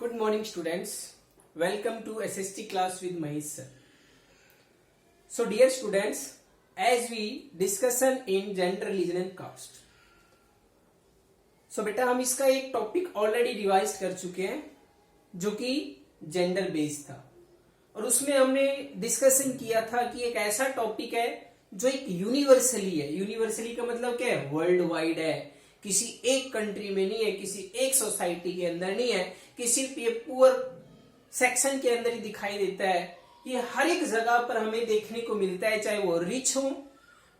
Good morning, students. Welcome to SST class with Mahesh sir. So, dear students, as we discussion in gender, religion and caste. So, बेटा हम इसका एक topic already revise कर चुके हैं जो कि जेंडर बेस्ड था और उसमें हमने डिस्कशन किया था कि एक ऐसा टॉपिक है जो एक यूनिवर्सली है। यूनिवर्सली का मतलब क्या है? वर्ल्ड वाइड है, किसी एक कंट्री में नहीं है, किसी एक सोसाइटी के अंदर नहीं है, किसी ये पुअर सेक्शन के अंदर ही दिखाई देता है। ये हर एक जगह पर हमें देखने को मिलता है, चाहे वो रिच हो,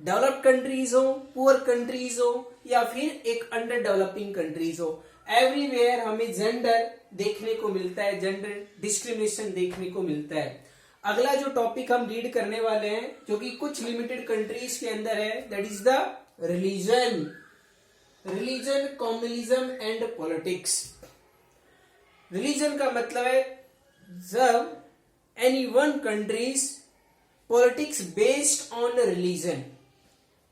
डेवलप्ड कंट्रीज हो, पुअर कंट्रीज हो या फिर एक अंडर डेवलपिंग कंट्रीज हो। एवरीवेयर हमें जेंडर देखने को मिलता है, जेंडर डिस्क्रिमिनेशन देखने को मिलता है। अगला जो टॉपिक हम रीड करने वाले हैं जो कि कुछ लिमिटेड कंट्रीज के अंदर है, that is the religion, communism and politics. Religion का मतलब है जब any one countries politics based on religion.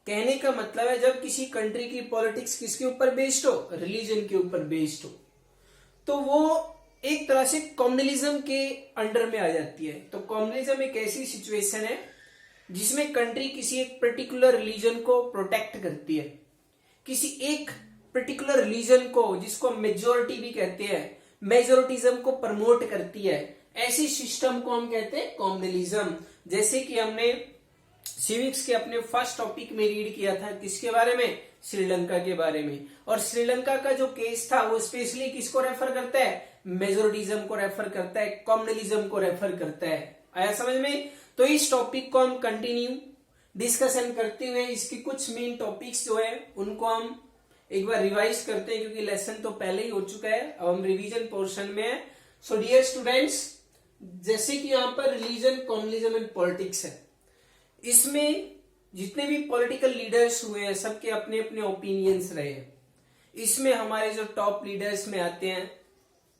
कहने का मतलब है जब किसी कंट्री की पॉलिटिक्स किसके ऊपर बेस्ड हो? रिलीजन के ऊपर बेस्ड हो, तो वो एक तरह से कम्युनलिज्म के अंडर में आ जाती है। तो कम्युनलिज्म एक ऐसी सिचुएशन है जिसमें कंट्री किसी एक पर्टिकुलर रिलीजन को प्रोटेक्ट करती है, किसी एक पर्टिकुलर रिलीजन को, जिसको मेजोरिटी भी कहते हैं, मेजोरिटिज्म को प्रमोट करती है। ऐसी सिस्टम को हम कहते हैं कम्युनलिज्म। जैसे कि हमने सिविक्स के अपने फर्स्ट टॉपिक में रीड किया था, किसके बारे में? श्रीलंका के बारे में। और श्रीलंका का जो केस था वो स्पेशली किसको रेफर करता है? मेजोरिटिज्म को रेफर करता है, कम्युनलिज्म को रेफर करता है। आया समझ में? तो इस टॉपिक को हम कंटिन्यू डिस्कशन करते हुए इसके कुछ मेन टॉपिक्स जो है उनको हम एक बार रिवाइज करते हैं, क्योंकि लेसन तो पहले ही हो चुका है, अब हम रिवीजन पोर्शन में है। सो डियर स्टूडेंट्स, जैसे कि यहाँ पर रिलीजन, कम्युनलिज्म एंड पॉलिटिक्स है, इसमें जितने भी पॉलिटिकल लीडर्स हुए हैं सबके अपने अपने ओपिनियंस रहे हैं। इसमें हमारे जो टॉप लीडर्स में आते हैं,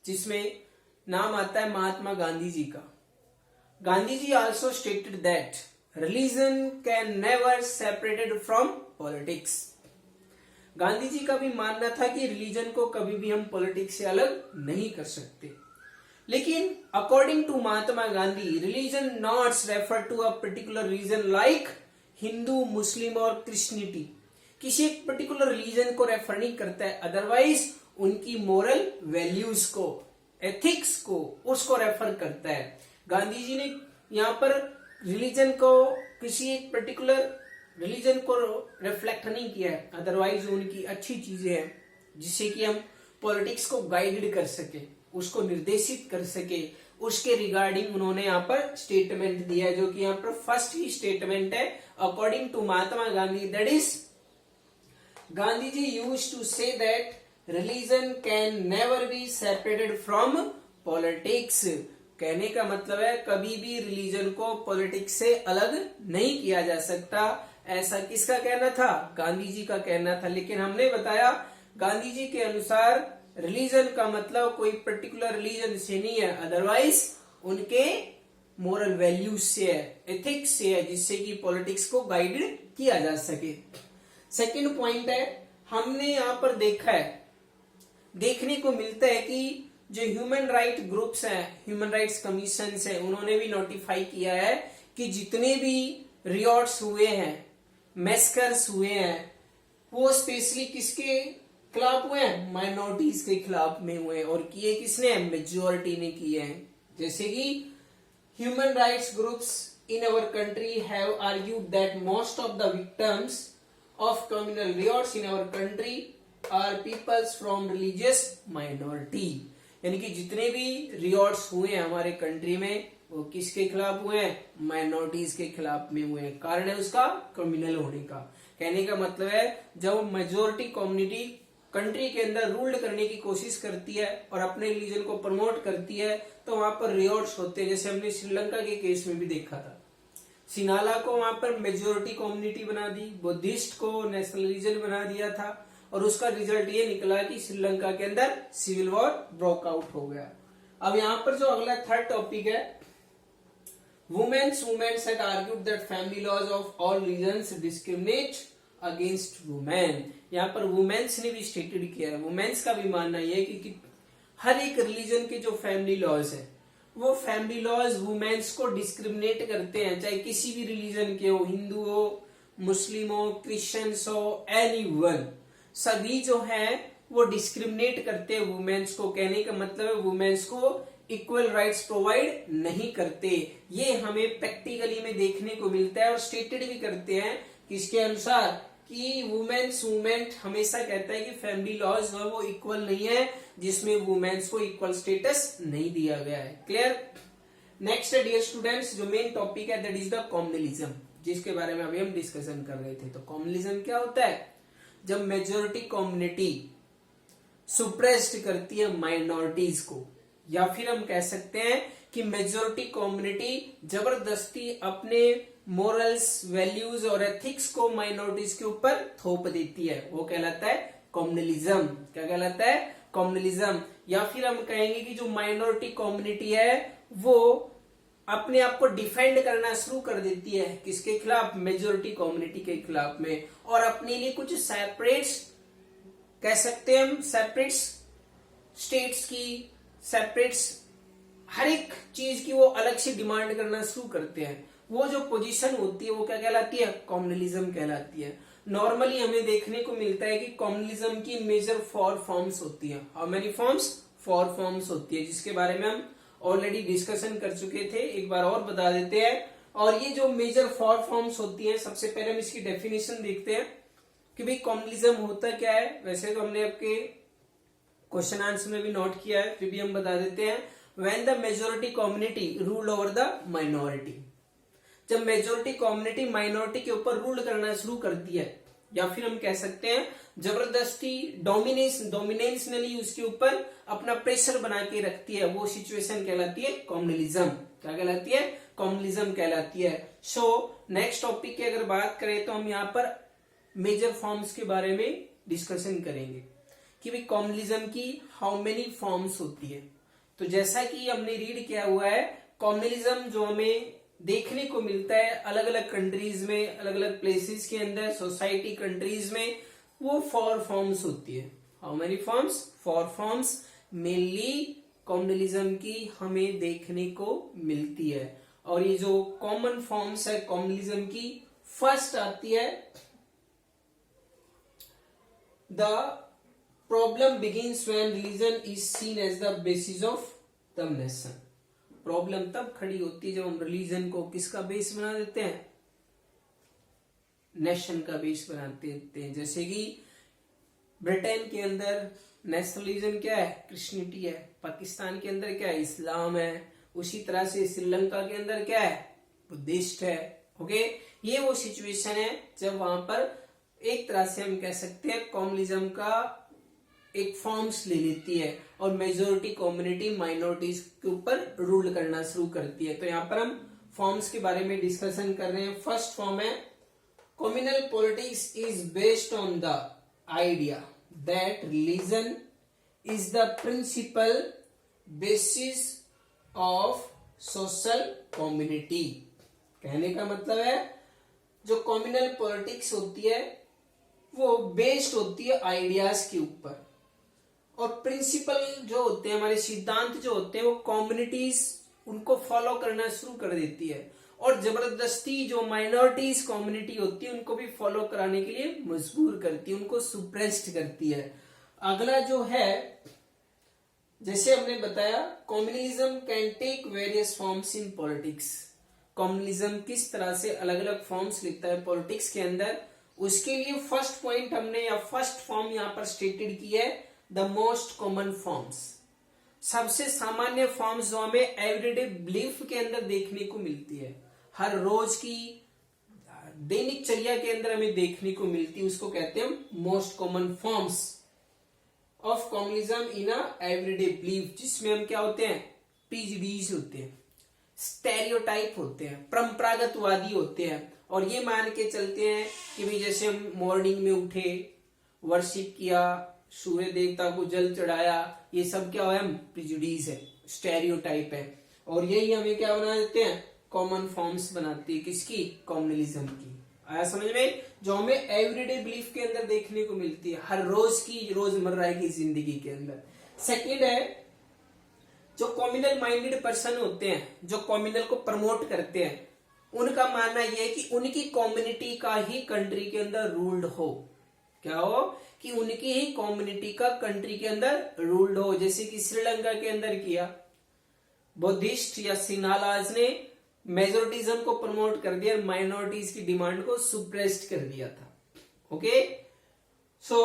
जिसमें नाम आता है महात्मा गांधी जी का। Gandhi ji also stated that religion can never separated from politics. Gandhi ji का भी मानना था कि रिलीजन को कभी भी हम पॉलिटिक्स से अलग नहीं कर सकते। लेकिन according to Mahatma Gandhi, religion not refer to a particular reason like Hindu, Muslim और क्रिश्चियनिटी। किसी एक पर्टिकुलर रिलीजन को रेफर नहीं करता है, अदरवाइज उनकी मोरल वैल्यूज को, एथिक्स को, उसको रेफर करता है। गांधी जी ने यहाँ पर रिलीजन को, किसी एक पर्टिकुलर रिलीजन को रिफ्लेक्ट नहीं किया है, अदरवाइज उनकी अच्छी चीजें हैं जिससे कि हम पॉलिटिक्स को गाइड कर सके, उसको निर्देशित कर सके, उसके रिगार्डिंग उन्होंने यहाँ पर स्टेटमेंट दिया है, जो कि यहाँ पर फर्स्ट ही स्टेटमेंट है according to Mahatma Gandhi, that is Gandhi ji used to say that religion can never be separated from politics. कहने का मतलब है कभी भी रिलीजन को पॉलिटिक्स से अलग नहीं किया जा सकता। ऐसा किसका कहना था? गांधी जी का कहना था। लेकिन हमने बताया गांधी जी के अनुसार रिलीजन का मतलब कोई पर्टिकुलर रिलीजन से नहीं है, अदरवाइज उनके मोरल वैल्यूज से है, एथिक्स से है, जिससे कि पॉलिटिक्स को गाइड किया जा सके। सेकंड पॉइंट है, हमने यहाँ पर देखा है, देखने को मिलता है कि जो ह्यूमन राइट ग्रुप्स हैं, ह्यूमन राइट्स कमीशन है, उन्होंने भी नोटिफाई किया है कि जितने भी रियॉट्स हुए हैं, मैस्कर्स हुए हैं, वो स्पेशली किसके खिलाफ हुए हैं? माइनॉरिटीज के खिलाफ में हुए हैं। और किए किसने? मेजोरिटी ने किए हैं। जैसे कि human rights groups in our country have argued that most of the victims of communal riots in our country are peoples from religious minority. यानी कि जितने भी रियॉट्स हुए हैं हमारे कंट्री में, वो किसके खिलाफ हुए हैं? माइनॉरिटीज के खिलाफ में हुए हैं। कारण है उसका कम्युनल होने का। कहने का मतलब है जब मेजोरिटी कम्युनिटी कंट्री के अंदर रूल करने की कोशिश करती है और अपने रिलीजन को प्रमोट करती है, तो वहां पर रियॉट्स होते हैं। जैसे हमने श्रीलंका के केस में भी देखा था, सिनाला को वहां पर मेजोरिटी कम्युनिटी बना दी, बुद्धिस्ट को नेशनल रिलीजन बना दिया था, और उसका रिजल्ट ये निकला कि श्रीलंका के अंदर सिविल वॉर ब्रोक आउट हो गया। अब यहाँ पर जो अगला थर्ड टॉपिक है, women's had argued that family laws of all regions discriminate against women। यहाँ पर वुमेन्स ने भी स्टेटेड किया है, वुमेन्स का भी मानना यह है कि हर एक रिलीजन के जो फैमिली लॉज है वो फैमिली लॉज वुमेन्स को डिस्क्रिमिनेट करते हैं, चाहे किसी भी रिलीजन के हो, हिंदू हो, मुस्लिम हो, क्रिश्चियंस हो, एनीवन, सभी जो है वो डिस्क्रिमिनेट करते हैं वुमेन्स को। कहने का मतलब है वुमेन्स को इक्वल राइट्स प्रोवाइड नहीं करते। ये हमें प्रैक्टिकली में देखने को मिलता है और स्टेटेड भी करते हैं किसके अनुसार कि वुमेन्स मूवमेंट हमेशा कहता है कि फैमिली लॉज जो है वो इक्वल नहीं है, जिसमें वुमेन्स को इक्वल स्टेटस नहीं दिया गया है। क्लियर। नेक्स्ट है डियर स्टूडेंट्स, जो मेन टॉपिक है दैट इज द कॉम्युनलिज्म, जिसके बारे में अभी हम डिस्कशन कर रहे थे। तो कॉम्युनलिज्म क्या होता है? जब मेजोरिटी कम्युनिटी सुप्रेस्ड करती है माइनॉरिटीज को, या फिर हम कह सकते हैं कि मेजोरिटी कम्युनिटी जबरदस्ती अपने मोरल्स, वैल्यूज और एथिक्स को माइनॉरिटीज के ऊपर थोप देती है, वो कहलाता है कम्युनलिज्म। क्या कहलाता है? कम्युनलिज्म। या फिर हम कहेंगे कि जो माइनॉरिटी कम्युनिटी है वो अपने आप को डिफेंड करना शुरू कर देती है, किसके खिलाफ? मेजोरिटी कम्युनिटी के खिलाफ में, और अपने लिए कुछ सेपरेट, कह सकते हैं हम सेपरेट स्टेट्स की, सेपरेट हर एक चीज की वो अलग से डिमांड करना शुरू करते हैं। वो जो पोजीशन होती है वो क्या कहलाती है? कम्युनलिज्म कहलाती है। नॉर्मली हमें देखने को मिलता है कि कम्युनलिज्म की मेजर 4 फॉर्म्स होती है। How many forms? 4 फॉर्म्स होती है, जिसके बारे में हम ऑलरेडी डिस्कशन कर चुके थे, एक बार और बता देते हैं। और ये जो मेजर 4 फॉर्म्स होती है, सबसे पहले हम इसकी डेफिनेशन देखते हैं कि भाई कम्युनलिज्म होता क्या है। वैसे तो हमने आपके क्वेश्चन आंसर में भी नोट किया है, फिर भी हम बता देते हैं। When the majority community rule over the minority, जब मेजोरिटी कम्युनिटी माइनॉरिटी के ऊपर रूल करना शुरू करती है, या फिर हम कह सकते हैं जबरदस्ती डोमिनेंसनली उसके ऊपर अपना प्रेशर बना के रखती है, वो सिचुएशन कहलाती है कम्युनलिज्म। क्या कहलाती है? कम्युनलिज्म कहलाती है। सो नेक्स्ट टॉपिक की अगर बात करें तो हम यहाँ पर मेजर फॉर्म्स के बारे में डिस्कशन करेंगे कि भाई कम्युनलिज्म की हाउ मेनी फॉर्म्स होती है। तो जैसा कि हमने रीड किया हुआ है, कम्युनलिज्म जो हमें देखने को मिलता है अलग अलग कंट्रीज में, अलग अलग प्लेसेस के अंदर, सोसाइटी, कंट्रीज में, वो 4 फॉर्म्स होती है। How many forms? 4 forms mainly communalism की हमें देखने को मिलती है। और ये जो कॉमन फॉर्म्स है कम्युनलिज्म की, फर्स्ट आती है the problem begins when religion is seen as the basis of the nation. Problem तब खड़ी होती है जब हम रिलीजन को किसका बेस बना देते हैं? नेशन का बेस बना देते हैं। जैसे कि ब्रिटेन के अंदर नेशनल रिलीजन क्या है? क्रिश्चियनिटी है। पाकिस्तान के अंदर क्या है? इस्लाम है। उसी तरह से श्रीलंका के अंदर क्या है? बुद्धिस्ट है। ओके, ये वो सिचुएशन है जब वहां पर एक तरह से हम कह सकते हैं कम्युनलिज्म का एक फॉर्म्स ले लेती है और मेजोरिटी कम्युनिटी माइनॉरिटीज के ऊपर रूल करना शुरू करती है। तो यहाँ पर हम फॉर्म्स के बारे में डिस्कशन कर रहे हैं। फर्स्ट फॉर्म है communal politics is based on the idea that religion is the principal basis of social community. कहने का मतलब है जो कम्युनल पॉलिटिक्स होती है वो बेस्ड होती है आइडियाज के ऊपर, और प्रिंसिपल जो होते हैं, हमारे सिद्धांत जो होते हैं, वो कम्युनिटीज उनको फॉलो करना शुरू कर देती है, और जबरदस्ती जो माइनॉरिटीज कम्युनिटी होती है उनको भी फॉलो कराने के लिए मजबूर करती है, उनको सुप्रेस्ड करती है। अगला जो है, जैसे हमने बताया, communalism can take various forms in politics. Communalism किस तरह से अलग अलग फॉर्म्स लेता है पॉलिटिक्स के अंदर, उसके लिए फर्स्ट पॉइंट हमने या फर्स्ट फॉर्म यहाँ पर स्टेटेड की है द मोस्ट कॉमन फॉर्म्स। सबसे सामान्य फॉर्म्स जो हमें एवरीडे बिलीफ के अंदर देखने को मिलती है, हर रोज की दैनिक चर्या के अंदर हमें देखने को मिलती है, उसको कहते हैं most common forms of communalism in a everyday belief, जिसमें हम क्या होते हैं? प्रीजुडिस होते हैं, स्टेरियोटाइप होते हैं, परंपरागतवादी होते हैं, और ये मान के चलते हैं कि भाई जैसे हम मॉर्निंग में उठे, वर्शिप किया, सूर्य देवता को जल चढ़ाया, ये सब क्या है? प्रिजुडिस है, स्टेरियोटाइप है, और यही हमें क्या बना देते हैं? कॉमन फॉर्म्स बनाती है किसकी? कम्युनलिज्म की। आया समझ में? जो हमें एवरीडे बिलीफ के अंदर देखने को मिलती है, हर रोज की, रोजमर्रा की जिंदगी के अंदर। सेकेंड है जो कॉम्युनल माइंडेड पर्सन होते हैं, जो कॉम्युनल को प्रमोट करते हैं, उनका मानना यह है कि उनकी कम्युनिटी का ही कंट्री के अंदर रूल्ड हो। क्या हो कि उनकी ही कम्युनिटी का कंट्री के अंदर रूल्ड हो। जैसे कि श्रीलंका के अंदर किया, बुद्धिस्ट या सिन्हालाज ने मेजोरिटिज्म को प्रमोट कर दिया, माइनॉरिटीज की डिमांड को सुप्रेस्ड कर दिया था। Okay, so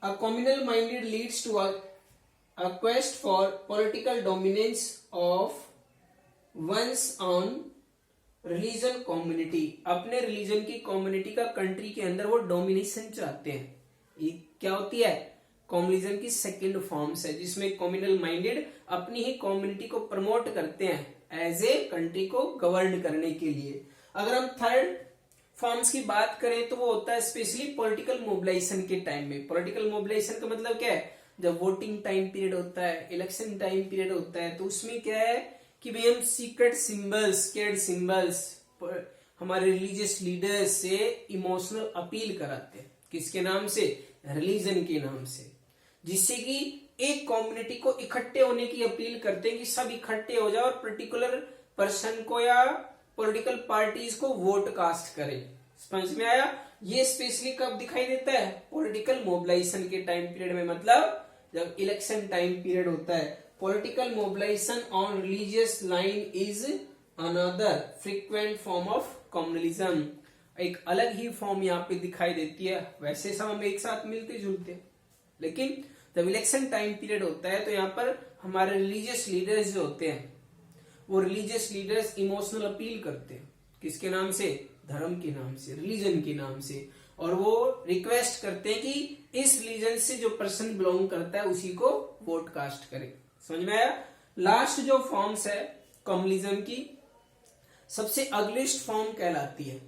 a communal minded leads to a quest for political dominance of one's own religion community। अपने रिलीजन की कम्युनिटी का कंट्री के अंदर वो डोमिनेशन चाहते हैं। ये क्या होती है? कम्युनिज्म की सेकंड फॉर्म्स है, जिसमें कम्युनल माइंडेड अपनी ही कम्युनिटी को प्रमोट करते हैं एज ए कंट्री को गवर्न करने के लिए। अगर हम थर्ड फॉर्म्स की बात करें तो वो होता है स्पेशली पॉलिटिकल मोबिलाइजेशन के टाइम में। पॉलिटिकल मोबिलाइजेशन का मतलब क्या है? जब वोटिंग टाइम पीरियड होता है, इलेक्शन टाइम पीरियड होता है, तो उसमें क्या है कि भाई हम सीक्रेट सिंबल्स, स्केर्ड सिंबल्स हमारे रिलीजियस लीडर्स से इमोशनल अपील कराते हैं। किसके नाम से? रिलीजन के नाम से, जिससे कि एक कम्युनिटी को इकट्ठे होने की अपील करते हैं कि सब इकट्ठे हो जाए और पर्टिकुलर पर्सन को या पॉलिटिकल पार्टीज को वोट कास्ट करें। समझ में आया? ये स्पेशली कब दिखाई देता है? पॉलिटिकल मोबिलाइजेशन के टाइम पीरियड में, मतलब जब इलेक्शन टाइम पीरियड होता है। Political mobilisation on religious line is another frequent form of communalism. एक अलग ही फॉर्म यहाँ पे दिखाई देती है। वैसे सब हम एक साथ मिलते जुलते, लेकिन जब इलेक्शन टाइम पीरियड होता है तो यहाँ पर हमारे रिलीजियस लीडर्स जो होते हैं, वो रिलीजियस लीडर्स इमोशनल अपील करते हैं। किसके नाम से? धर्म के नाम से, रिलीजन के नाम से। और वो रिक्वेस्ट करते हैं कि इस रिलीजन से जो पर्सन बिलोंग करता है उसी को वोट कास्ट करे। समझ में आया? लास्ट जो फॉर्म्स है कम्युनलिज्म की, सबसे अगलिस्ट फॉर्म कहलाती है।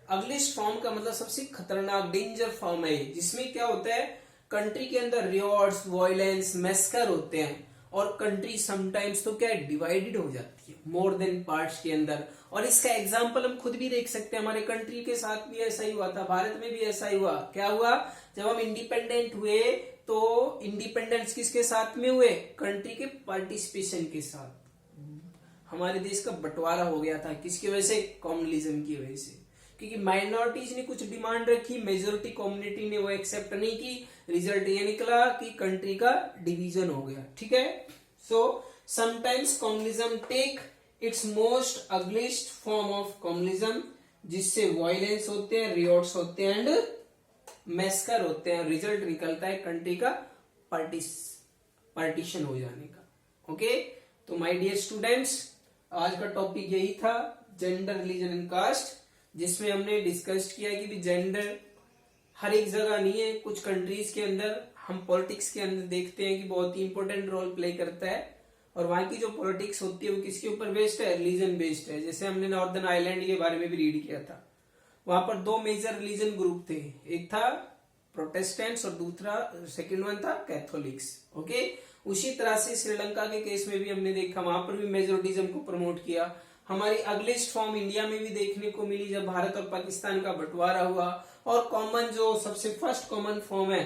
अगलिस्ट फॉर्म का मतलब सबसे खतरनाक, डेंजर फॉर्म है, जिसमें क्या होता है, कंट्री के अंदर रिवॉर्ड्स, वायलेंस, मैस्कर होते हैं और कंट्री समटाइम्स तो क्या है, डिवाइडेड हो जाती है मोर देन पार्ट्स के अंदर। और इसका एग्जांपल हम खुद भी देख सकते हैं, हमारे कंट्री के साथ भी ऐसा ही हुआ था, भारत में भी ऐसा ही हुआ। क्या हुआ? जब हम इंडिपेंडेंट हुए तो इंडिपेंडेंस किसके साथ में हुए? कंट्री के पार्टिसिपेशन के साथ। हमारे देश का बंटवारा हो गया था, किसकी वजह से? कम्युनलिज्म की वजह से। क्योंकि माइनॉरिटीज ने कुछ डिमांड रखी, मेजोरिटी कम्युनिटी ने वो एक्सेप्ट नहीं की, रिजल्ट ये निकला कि कंट्री का डिवीजन हो गया। ठीक है, so sometimes communalism take its most ugliest form of communalism, जिससे वायलेंस होते हैं, रिवॉर्ड्स होते हैं एंड मैस्कर होते हैं। रिजल्ट निकलता है कंट्री का पार्टीशन हो जाने का। ओके, तो माय डियर स्टूडेंट्स, आज का टॉपिक यही था, जेंडर, रिलीजन एंड कास्ट, जिसमें हमने डिस्कस किया कि जेंडर हर एक जगह नहीं है। कुछ कंट्रीज के अंदर हम पॉलिटिक्स के अंदर देखते हैं कि बहुत ही इंपॉर्टेंट रोल प्ले करता है, और वहां की जो पॉलिटिक्स होती है वो किसके ऊपर बेस्ड है? रिलीजन बेस्ड है। जैसे हमने नॉर्दर्न आयरलैंड के बारे में भी रीड किया था, वहां पर दो मेजर रिलीजन ग्रुप थे, एक था प्रोटेस्टेंट्स और दूसरा सेकंड वन था कैथोलिक्स। ओके, उसी तरह से श्रीलंका के केस में भी हमने देखा, वहां पर भी मेजोरिटिज्म को प्रमोट किया। हमारी अगलिस्ट फॉर्म इंडिया में भी देखने को मिली जब भारत और पाकिस्तान का बंटवारा हुआ। और कॉमन जो सबसे फर्स्ट कॉमन फॉर्म है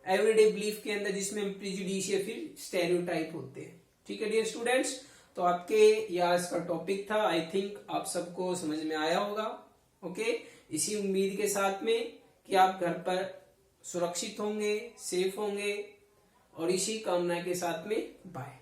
एवरीडे बिलीफ के अंदर, जिसमें प्रिजुडिस या फिर स्टेरियोटाइप होते हैं। ठीक है डियर स्टूडेंट्स, तो आपके ये आज का टॉपिक था। आई थिंक आप सबको समझ में आया होगा। ओके, इसी उम्मीद के साथ में कि आप घर पर सुरक्षित होंगे, सेफ होंगे, और इसी कामना के साथ में बाय।